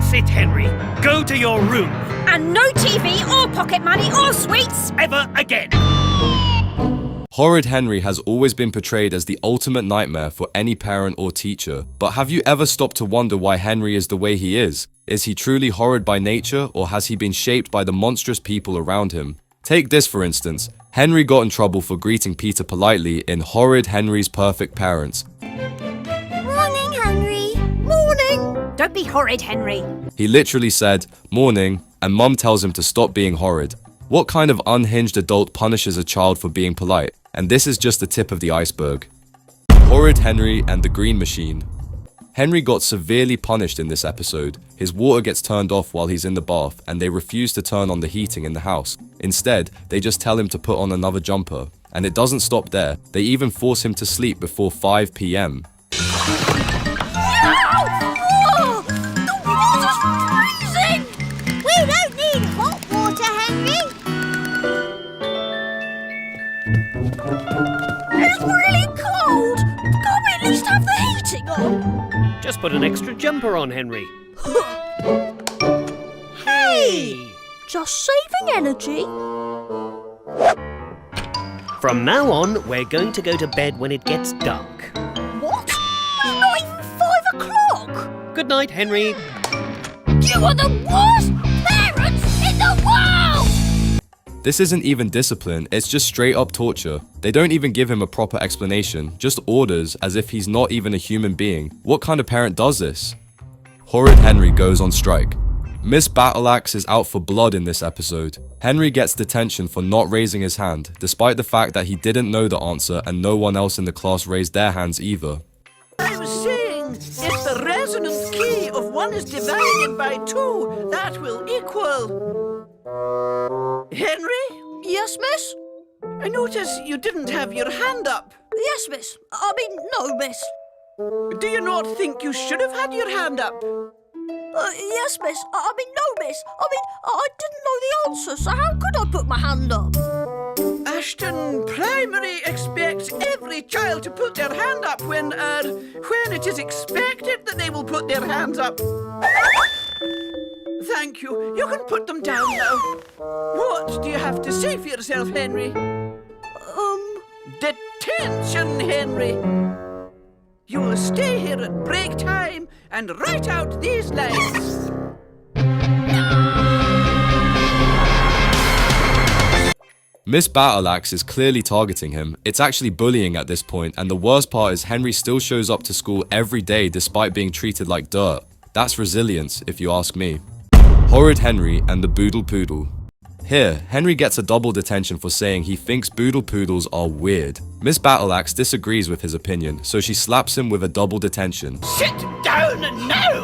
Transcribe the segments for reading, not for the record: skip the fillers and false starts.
That's it, Henry. Go to your room. And no TV or pocket money or sweets ever again. Horrid Henry has always been portrayed as the ultimate nightmare for any parent or teacher. But have you ever stopped to wonder why Henry is the way he is? Is he truly horrid by nature, or has he been shaped by the monstrous people around him? Take this for instance. Henry got in trouble for greeting Peter politely in Horrid Henry's Perfect Parents. Morning, Henry. Morning. Don't be horrid, Henry. He literally said, "Morning," and Mum tells him to stop being horrid. What kind of unhinged adult punishes a child for being polite? And this is just the tip of the iceberg. Horrid Henry and the Green Machine. Henry got severely punished in this episode. His water gets turned off while he's in the bath, and they refuse to turn on the heating in the house. Instead, they just tell him to put on another jumper. And it doesn't stop there. They even force him to sleep before 5 p.m. We don't need hot water, Henry. It's really cold. Can't we at least have the heating on? Just put an extra jumper on, Henry. Hey! Just saving energy. From now on, we're going to go to bed when it gets dark. What? It's not even 5 o'clock. Good night, Henry. You are the worst parents in the world! This isn't even discipline, it's just straight up torture. They don't even give him a proper explanation, just orders as if he's not even a human being. What kind of parent does this? Horrid Henry goes on strike. Miss Battleaxe is out for blood in this episode. Henry gets detention for not raising his hand, despite the fact that he didn't know the answer and no one else in the class raised their hands either. I was saying, if the resonant key of 1 is divided by 2, that will equal... Henry? Yes, miss? I notice you didn't have your hand up. Yes, miss. I mean, no, miss. Do you not think you should have had your hand up? Yes, miss. I mean, no, miss. I didn't know the answer, so how could I put my hand up? Ashton Primary expects every child to put their hand up when it is expected that they will put their hands up. Thank you. You can put them down now. What do you have to say for yourself, Henry? Detention, Henry. You will stay here at break time and write out these lines. Miss Battleaxe is clearly targeting him. It's actually bullying at this point, and the worst part is Henry still shows up to school every day despite being treated like dirt. That's resilience, if you ask me. Horrid Henry and the Boodle Poodle. Here, Henry gets a double detention for saying he thinks boodle poodles are weird. Miss Battleaxe disagrees with his opinion, so she slaps him with a double detention. Sit down now!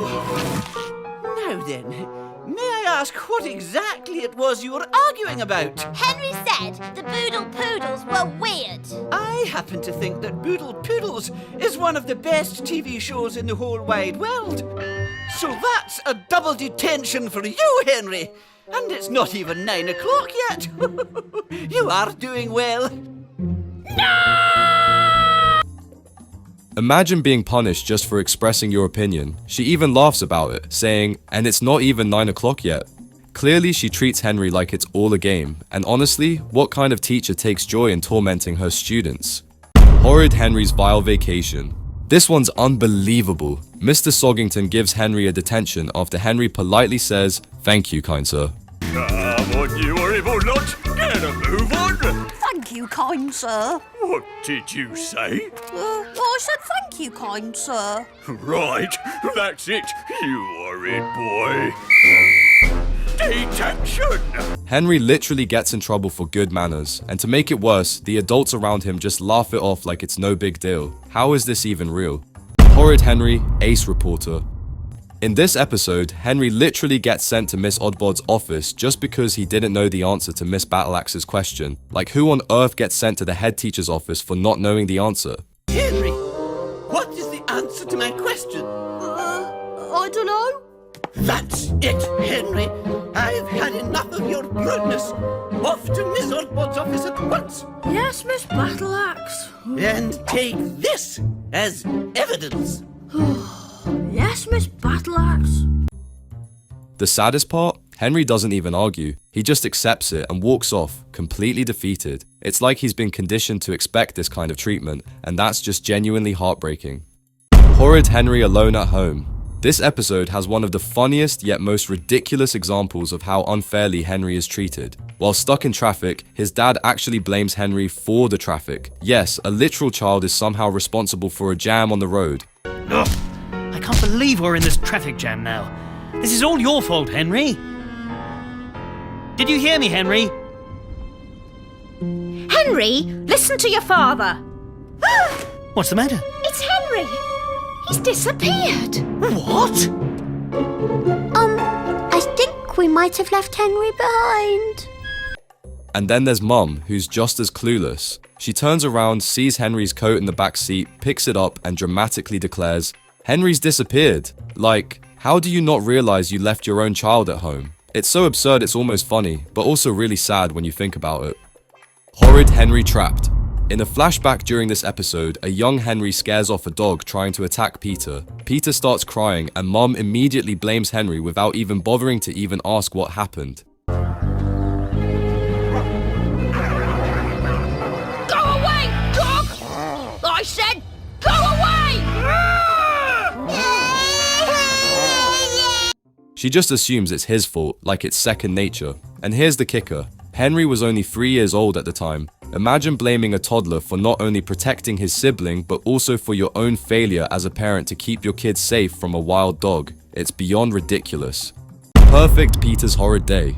Now then, may I ask what exactly it was you were arguing about? Henry said the boodle poodles were weird. I happen to think that Boodle Poodles is one of the best TV shows in the whole wide world. So that's a double detention for you, Henry. And it's not even 9 o'clock yet. You are doing well. No! Imagine being punished just for expressing your opinion. She even laughs about it, saying, "And it's not even 9 o'clock yet." Clearly, she treats Henry like it's all a game. And honestly, what kind of teacher takes joy in tormenting her students? Horrid Henry's Vile Vacation. This one's unbelievable. Mr. Soggington gives Henry a detention after Henry politely says, "Thank you, kind sir." Come on, you horrible lot. Get a move on. Thank you, kind sir. What did you say? I said thank you, kind sir. Right, that's it, you horrid boy. Detention! Henry literally gets in trouble for good manners, and to make it worse, the adults around him just laugh it off like it's no big deal. How is this even real? Horrid Henry, Ace Reporter. In this episode, Henry literally gets sent to Miss Oddbod's office just because he didn't know the answer to Miss Battleaxe's question. Like, who on earth gets sent to the head teacher's office for not knowing the answer? Henry, what is the answer to my question? I don't know. That's it, Henry. I've had enough of your rudeness. Off to Miss Oddbod's office at once. Yes, Miss Battleaxe. And take this as evidence. Yes, Miss Battleaxe. The saddest part? Henry doesn't even argue. He just accepts it and walks off, completely defeated. It's like he's been conditioned to expect this kind of treatment, and that's just genuinely heartbreaking. Horrid Henry alone at home. This episode has one of the funniest yet most ridiculous examples of how unfairly Henry is treated. While stuck in traffic, his dad actually blames Henry for the traffic. Yes, a literal child is somehow responsible for a jam on the road. Ugh, I can't believe we're in this traffic jam now. This is all your fault, Henry. Did you hear me, Henry? Henry, listen to your father. What's the matter? It's Henry. He's disappeared. What? I think we might have left Henry behind. And then there's Mum, who's just as clueless. She turns around, sees Henry's coat in the back seat, picks it up, and dramatically declares, "Henry's disappeared." Like, how do you not realize you left your own child at home? It's so absurd it's almost funny, but also really sad when you think about it. Horrid Henry trapped. In a flashback during this episode, a young Henry scares off a dog trying to attack Peter. Peter starts crying and Mum immediately blames Henry without even bothering to even ask what happened. Go away, dog! I said, go away! She just assumes it's his fault, like it's second nature. And here's the kicker. Henry was only 3 years old at the time. Imagine blaming a toddler for not only protecting his sibling, but also for your own failure as a parent to keep your kid safe from a wild dog. It's beyond ridiculous. Perfect Peter's horrid day.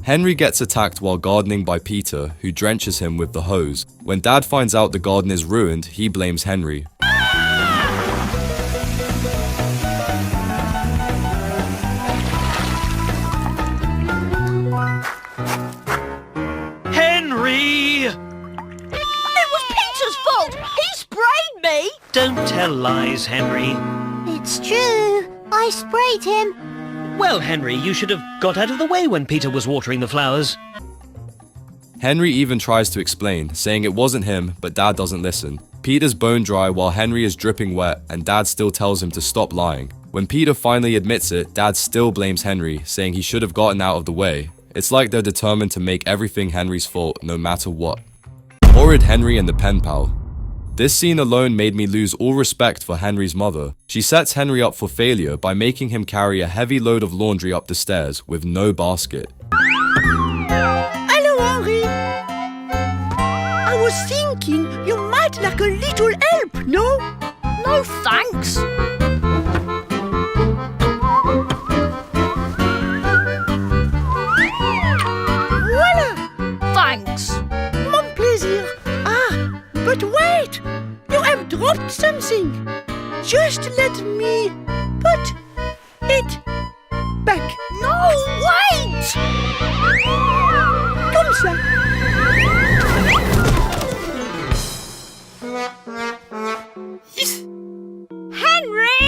Henry gets attacked while gardening by Peter, who drenches him with the hose. When Dad finds out the garden is ruined, he blames Henry. Henry! It was Peter's fault. He sprayed me. Don't tell lies, Henry. It's true. I sprayed him. Well, Henry, you should have got out of the way when Peter was watering the flowers. Henry even tries to explain, saying it wasn't him, but Dad doesn't listen. Peter's bone dry while Henry is dripping wet, and Dad still tells him to stop lying. When Peter finally admits it, Dad still blames Henry, saying he should have gotten out of the way. It's like they're determined to make everything Henry's fault, no matter what. Horrid Henry and the pen pal. This scene alone made me lose all respect for Henry's mother. She sets Henry up for failure by making him carry a heavy load of laundry up the stairs with no basket. Hello, Henry. I was thinking you might like a little help, no? No, thanks. Voilà. Thanks. Mon plaisir. Ah, but wait. You have dropped something. Just let me put it back. No, wait. Comme ça. Henry!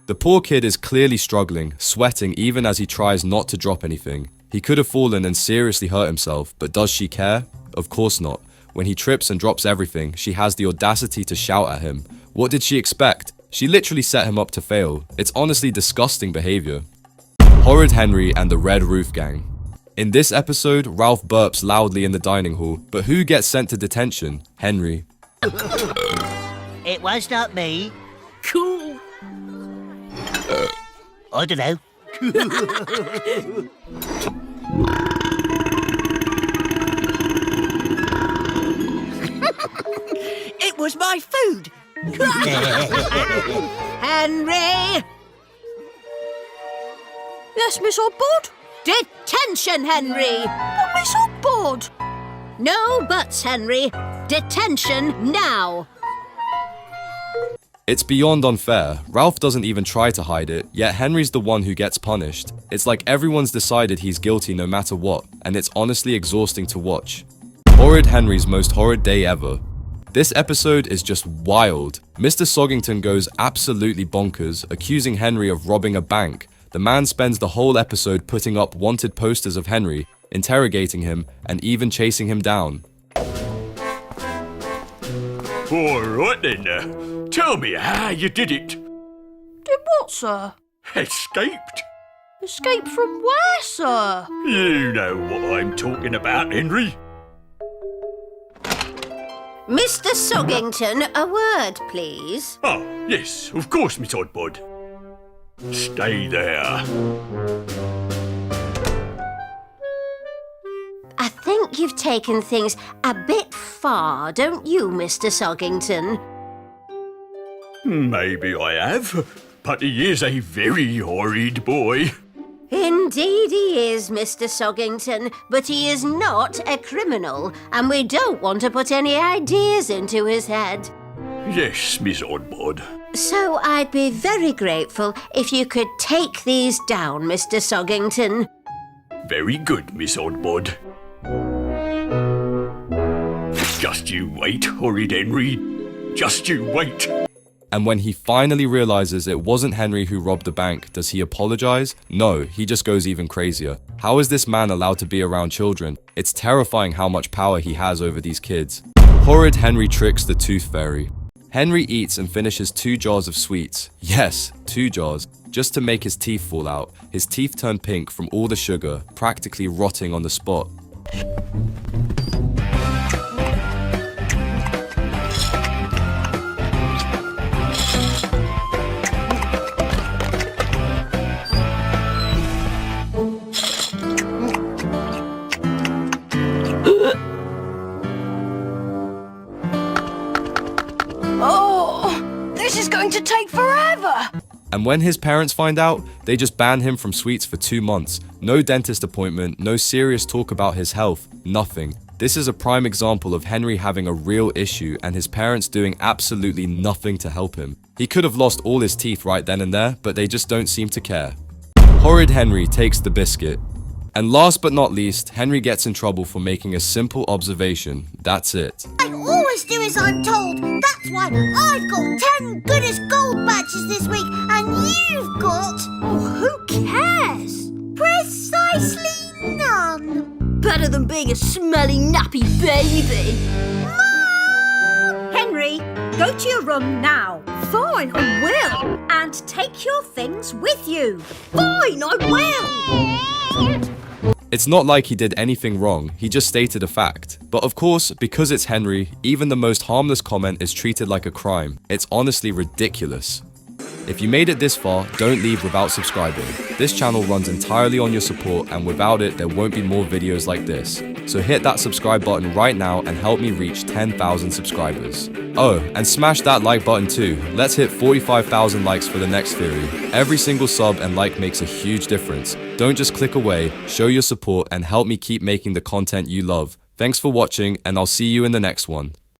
The poor kid is clearly struggling, sweating even as he tries not to drop anything. He could have fallen and seriously hurt himself, but does she care? Of course not. When he trips and drops everything, she has the audacity to shout at him. What did she expect? She literally set him up to fail. It's honestly disgusting behavior. Horrid Henry and the Red Roof Gang. In this episode, Ralph burps loudly in the dining hall, but who gets sent to detention? Henry. It was not me. Cool. I don't know. It was my food. Henry! Yes, Miss Oddbod? Detention, Henry! But Miss Oddbod! No buts, Henry. Detention now. It's beyond unfair. Ralph doesn't even try to hide it, yet Henry's the one who gets punished. It's like everyone's decided he's guilty no matter what, and it's honestly exhausting to watch. Horrid Henry's most horrid day ever. This episode is just wild. Mr. Soggington goes absolutely bonkers, accusing Henry of robbing a bank. The man spends the whole episode putting up wanted posters of Henry, interrogating him, and even chasing him down. All right then. Tell me how you did it. Did what, sir? Escaped? Escape from where, sir? You know what I'm talking about, Henry. Mr. Soggington, a word, please. Ah, yes, of course, Miss Oddbod. Stay there. I think you've taken things a bit far, don't you, Mr. Soggington? Maybe I have, but he is a very horrid boy. Indeed he is, Mr. Soggington, but he is not a criminal, and we don't want to put any ideas into his head. Yes, Miss Oddbod. So I'd be very grateful if you could take these down, Mr. Soggington. Very good, Miss Oddbod. Just you wait, horrid Henry. Just you wait. And when he finally realizes it wasn't Henry who robbed the bank, does he apologize? No, he just goes even crazier. How is this man allowed to be around children? It's terrifying how much power he has over these kids. Horrid Henry tricks the tooth fairy. Henry eats and finishes 2 jars of sweets. Yes, 2 jars. Just to make his teeth fall out. His teeth turn pink from all the sugar, practically rotting on the spot. Oh, this is going to take forever. And when his parents find out, they just ban him from sweets for 2 months. No dentist appointment, no serious talk about his health, nothing. This is a prime example of Henry having a real issue and his parents doing absolutely nothing to help him. He could have lost all his teeth right then and there, but they just don't seem to care. Horrid Henry takes the biscuit. And last but not least, Henry gets in trouble for making a simple observation. That's it. I always do as I'm told. That's why I've got 10 goodest gold badges this week, and you've got... Oh, who cares? precisely none. Better than being a smelly, nappy baby. Henry, go to your room now. Fine, I will. And take your things with you. Fine, I will. It's not like he did anything wrong, he just stated a fact. But of course, because it's Henry, even the most harmless comment is treated like a crime. It's honestly ridiculous. If you made it this far, don't leave without subscribing. This channel runs entirely on your support, and without it, there won't be more videos like this. So hit that subscribe button right now and help me reach 10,000 subscribers. Oh, and smash that like button too. Let's hit 45,000 likes for the next theory. Every single sub and like makes a huge difference. Don't just click away, show your support and help me keep making the content you love. Thanks for watching, and I'll see you in the next one.